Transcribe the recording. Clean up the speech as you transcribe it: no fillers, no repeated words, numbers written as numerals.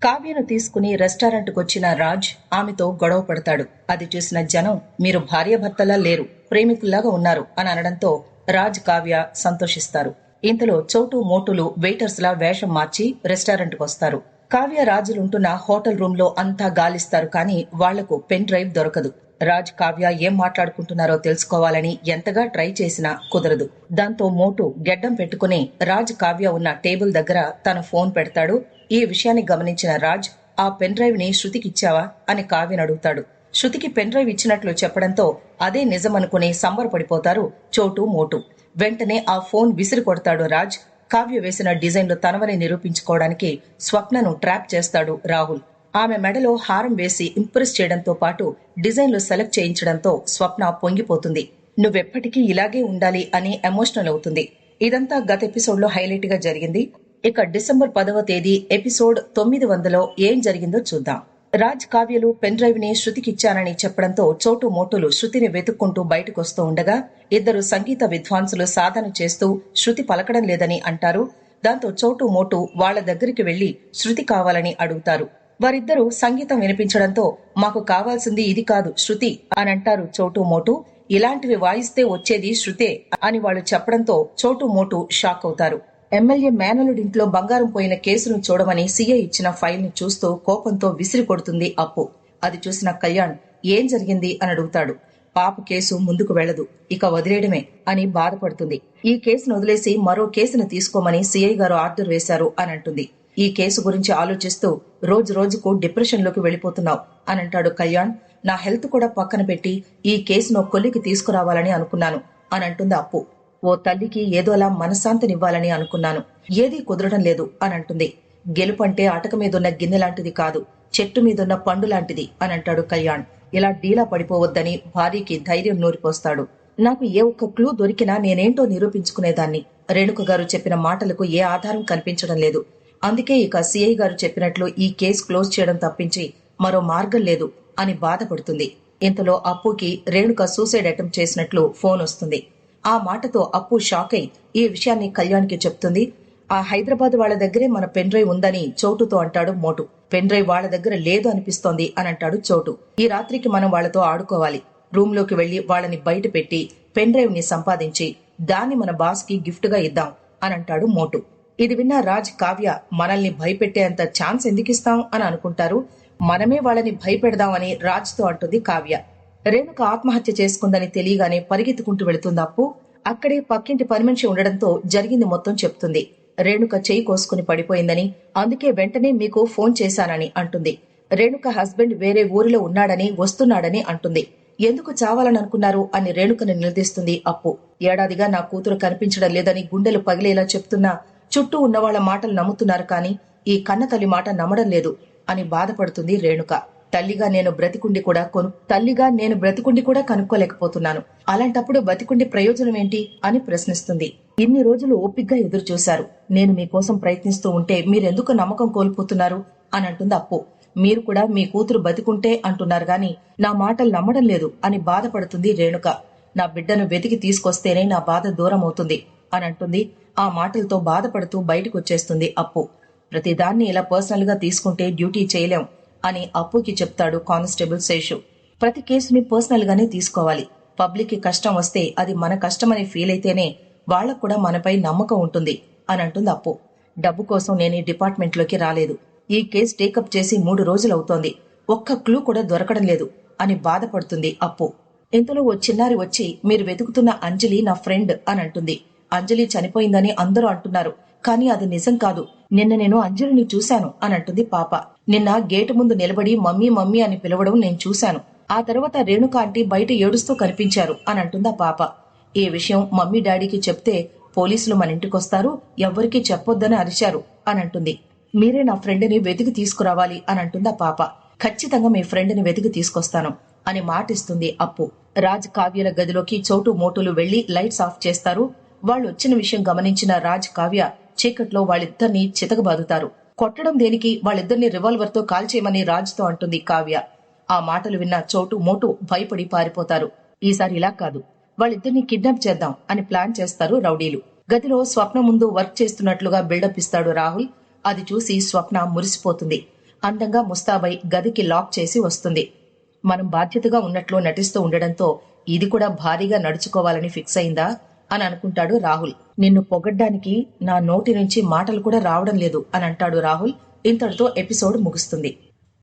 కావ్యను తీసుకుని రెస్టారెంట్కు వచ్చిన రాజ్ ఆమెతో గొడవ పడతాడు. అది చూసిన జనం, మీరు భార్యాభర్తలా లేరు, ప్రేమికుల్లాగా ఉన్నారు అని అనడంతో రాజ్ కావ్య సంతోషిస్తారు. ఇంతలో చోటు మోటులు వెయిటర్స్ లా వేషం మార్చి రెస్టారెంట్కు వస్తారు. కావ్య రాజులుంటున్న హోటల్ రూమ్ లో అంతా గాలిస్తారు, కానీ వాళ్లకు పెన్ డ్రైవ్ దొరకదు. రాజ్ కావ్య ఏం మాట్లాడుకుంటున్నారో తెలుసుకోవాలని ఎంతగా ట్రై చేసినా కుదరదు. దాంతో మోటు గెడ్డం పెట్టుకుని రాజ్ కావ్య ఉన్న టేబుల్ దగ్గర తన ఫోన్ పెడతాడు. ఈ విషయాన్ని గమనించిన రాజ్, ఆ పెన్ డ్రైవ్ ని శృతికిచ్చావా అని కావ్యను అడుగుతాడు. శృతికి పెన్ డ్రైవ్ ఇచ్చినట్లు చెప్పడంతో అదే నిజమనుకుని సంబరపడిపోతారు చోటు మోటు. వెంటనే ఆ ఫోన్ విసిరి కొడతాడు రాజ్. కావ్య వేసిన డిజైన్లు తనవని నిరూపించుకోవడానికి స్వప్నను ట్రాప్ చేస్తాడు రాహుల్. ఆమె మెడలో హారం వేసి ఇంప్రెస్ చేయడంతో పాటు డిజైన్లు సెలెక్ట్ చేయించడంతో స్వప్న పొంగిపోతుంది. నువ్వెప్పటికీ ఇలాగే ఉండాలి అని ఎమోషనల్ అవుతుంది. ఇదంతా గత ఎపిసోడ్ లో హైలైట్ గా జరిగింది. ఇక డిసెంబర్ 10వ తేదీ ఎపిసోడ్ 900లో ఏం జరిగిందో చూద్దాం. రాజ్ కావ్యలు పెన్ డ్రైవ్ ని శృతికిచ్చానని చెప్పడంతో చోటు మోటులు శృతిని వెతుక్కుంటూ బయటకొస్తూ ఉండగా ఇద్దరు సంగీత విద్వాంసులు సాధన చేస్తూ శృతి పలకడం లేదని అంటారు. దాంతో చోటు మోటు వాళ్ల దగ్గరికి వెళ్లి శృతి కావాలని అడుగుతారు. వారిద్దరూ సంగీతం వినిపించడంతో మాకు కావాల్సింది ఇది కాదు శృతి అని అంటారు చోటు మోటు. ఇలాంటివి వాయిస్తే వచ్చేది శృతే అని వాళ్ళు చెప్పడంతో చోటు మోటు షాక్ అవుతారు. ఎమ్మెల్యే మేనలుడింట్లో బంగారం పోయిన కేసును చూడమని సీఐ ఇచ్చిన ఫైల్ ని చూస్తూ కోపంతో విసిరి కొడుతుంది అప్పు. అది చూసిన కళ్యాణ్ ఏం జరిగింది అని అడుగుతాడు. పాప కేసు ముందుకు వెళ్లదు, ఇక వదిలేయడమే అని బాధపడుతుంది. ఈ కేసును వదిలేసి మరో కేసును తీసుకోమని సీఐ గారు ఆర్డర్ వేశారు అని అంటుంది. ఈ కేసు గురించి ఆలోచిస్తూ రోజు రోజుకు డిప్రెషన్ లోకి వెళ్లిపోతున్నావు అని అంటాడు కళ్యాణ్. నా హెల్త్ కూడా పక్కన పెట్టి ఈ కేసును కొల్లికి తీసుకురావాలని అనుకున్నాను అని అంటుంది అప్పు. ఓ తల్లికి ఏదోలా మనశ్శాంతినివ్వాలని అనుకున్నాను, ఏదీ కుదరడం లేదు అని అంటుంది. గెలుపంటే అటక మీదున్న గిన్నె లాంటిది కాదు, చెట్టు మీదున్న పండు లాంటిది అని అంటాడు కళ్యాణ్. ఇలా డీలా పడిపోవద్దని భార్యకి ధైర్యం నూరిపోస్తాడు. నాకు ఏ ఒక్క క్లూ దొరికినా నేనేంటో నిరూపించుకునేదాన్ని. రేణుక గారు చెప్పిన మాటలకు ఏ ఆధారం కనిపించడం లేదు. అందుకే ఇక సిఐ గారు చెప్పినట్లు ఈ కేసు క్లోజ్ చేయడం తప్పించి మరో మార్గం లేదు అని బాధపడుతుంది. ఇంతలో అప్పుకి రేణుక సూసైడ్ అటెంప్ట్ చేసినట్లు ఫోన్ వస్తుంది. ఆ మాటతో అప్పు షాక్ అయి ఈ విషయాన్ని కళ్యాణ్కి చెప్తుంది. ఆ హైదరాబాద్ వాళ్ల దగ్గరే మన పెన్ డ్రైవ్ ఉందని చోటుతో అంటాడు మోటు. పెన్ డ్రైవ్ వాళ్ల దగ్గర లేదు అనిపిస్తోంది అని అంటాడు చోటు. ఈ రాత్రికి మనం వాళ్లతో ఆడుకోవాలి. రూమ్ లోకి వెళ్లి వాళ్ళని బయట పెట్టి పెన్ డ్రైవ్ ని సంపాదించి దాన్ని మన బాస్ కి గిఫ్ట్ గా ఇద్దాం అని అంటాడు మోటు. ఇది విన్న రాజ్ కావ్య, మనల్ని భయపెట్టేంత ఛాన్స్ ఎందుకిస్తాం అని అనుకుంటారు. మనమే వాళ్ళని భయపెడదామని రాజ్ తో అంటుంది కావ్య. రేణుక ఆత్మహత్య చేసుకుందని తెలియగానే పరిగెత్తుకుంటూ వెళుతుంది అప్పు. అక్కడే పక్కింటి పని మనిషి ఉండడంతో జరిగింది మొత్తం చెప్తుంది. రేణుక చెయ్యి కోసుకుని పడిపోయిందని, అందుకే వెంటనే మీకు ఫోన్ చేశానని అంటుంది. రేణుక హస్బెండ్ వేరే ఊరిలో ఉన్నాడని వస్తున్నాడని అంటుంది. ఎందుకు చావాలని అనుకున్నారు అని రేణుకను నిలదీస్తుంది అప్పు. ఏడాదిగా నా కూతురు కనిపించడం లేదని గుండెలు పగిలేలా చెప్తున్నా చుట్టూ ఉన్నవాళ్ల మాటలు నమ్ముతున్నారు, కానీ ఈ కన్నతల్లి మాట నమ్మడం లేదు అని బాధపడుతుంది రేణుక. తల్లిగా నేను బ్రతికుండి కూడా కనుక్కోలేకపోతున్నాను. అలాంటప్పుడు బతికుండి ప్రయోజనం ఏంటి అని ప్రశ్నిస్తుంది. ఇన్ని రోజులు ఓపిగ్గా ఎదురు చూశారు. నేను మీకోసం ప్రయత్నిస్తూ ఉంటే మీరెందుకు నమ్మకం కోల్పోతున్నారు అని అంటుంది అప్పు. మీరు కూడా మీ కూతురు బతికుంటే అంటున్నారు గాని నా మాటలు నమ్మడం లేదు అని బాధపడుతుంది రేణుక. నా బిడ్డను వెతికి తీసుకొస్తేనే నా బాధ దూరం అవుతుంది అని అంటుంది. ఆ మాటలతో బాధపడుతూ బయటకు వచ్చేస్తుంది అప్పు. ప్రతిదాన్ని ఇలా పర్సనల్ గా తీసుకుంటే డ్యూటీ చేయలేం అని అప్పుకి చెప్తాడు కానిస్టేబుల్ శేషు. ప్రతి కేసుని పర్సనల్ గానే తీసుకోవాలి. పబ్లిక్ కి కష్టం వస్తే అది మన కష్టమని ఫీల్ అయితేనే వాళ్లకు కూడా మనపై నమ్మకం ఉంటుంది అని అంటుంది అప్పు. డబ్బు కోసం నేను ఈ డిపార్ట్మెంట్ లోకి రాలేదు. ఈ కేసు టేకప్ చేసి 3 రోజులవుతోంది. ఒక్క క్లూ కూడా దొరకడం లేదు అని బాధపడుతుంది అప్పు. ఇంతలో ఓ చిన్నారి వచ్చి, మీరు వెతుకుతున్న అంజలి నా ఫ్రెండ్ అని అంటుంది. అంజలి చనిపోయిందని అందరూ అంటున్నారు, కానీ అది నిజం కాదు. నిన్న నేను అంజలిని చూశాను అని అంటుంది పాప. నిన్న గేటు ముందు నిలబడి మమ్మీ మమ్మీ అని పిలవడం నేను చూశాను. ఆ తర్వాత రేణుక ఆంటీ బయట ఏడుస్తూ కనిపించారు అని అంటుంది ఆ పాప. ఈ విషయం మమ్మీ డాడీకి చెప్తే పోలీసులు మన ఇంటికొస్తారు, ఎవ్వరికీ చెప్పొద్దని అరిచారు అని అంటుంది. మీరే నా ఫ్రెండ్ని వెతికి తీసుకురావాలి అని అంటుంది ఆ పాప. ఖచ్చితంగా మీ ఫ్రెండ్ని వెతికి తీసుకొస్తాను అని మాటిస్తుంది అప్పు. రాజ్ కావ్యల గదిలోకి చోటు మోటులు వెళ్లి లైట్స్ ఆఫ్ చేస్తారు. వాళ్ళు వచ్చిన విషయం గమనించిన రాజ్ కావ్య చీకట్లో వాళ్ళిద్దరినీ చితకబాదుతారు. కొట్టడం దేనికి, వాళ్ళిద్దరిని రివాల్వర్ తో కాల్చేయమని రాజ్ తో అంటుంది కావ్య. ఆ మాటలు విన్న చోటు మోటు భయపడి పారిపోతారు. ఈసారి ఇలా కాదు, వాళ్ళిద్దరిని కిడ్నాప్ చేద్దాం అని ప్లాన్ చేస్తారు రౌడీలు. గదిలో స్వప్న ముందు వర్క్ చేస్తున్నట్లుగా బిల్డప్ ఇస్తాడు రాహుల్. అది చూసి స్వప్న మురిసిపోతుంది. అందంగా ముస్తాబై గదికి లాక్ చేసి వస్తుంది. మనం బాధ్యతగా ఉన్నట్లు నటిస్తూ ఉండడంతో ఇది కూడా భారీగా నడుచుకోవాలని ఫిక్స్ అయిందా అని అనుకుంటాడు రాహుల్. నిన్ను పొగడ్డానికి నా నోటి నుంచి మాటలు కూడా రావడం లేదు అని అంటాడు రాహుల్. ఇంతటితో ఎపిసోడ్ ముగుస్తుంది.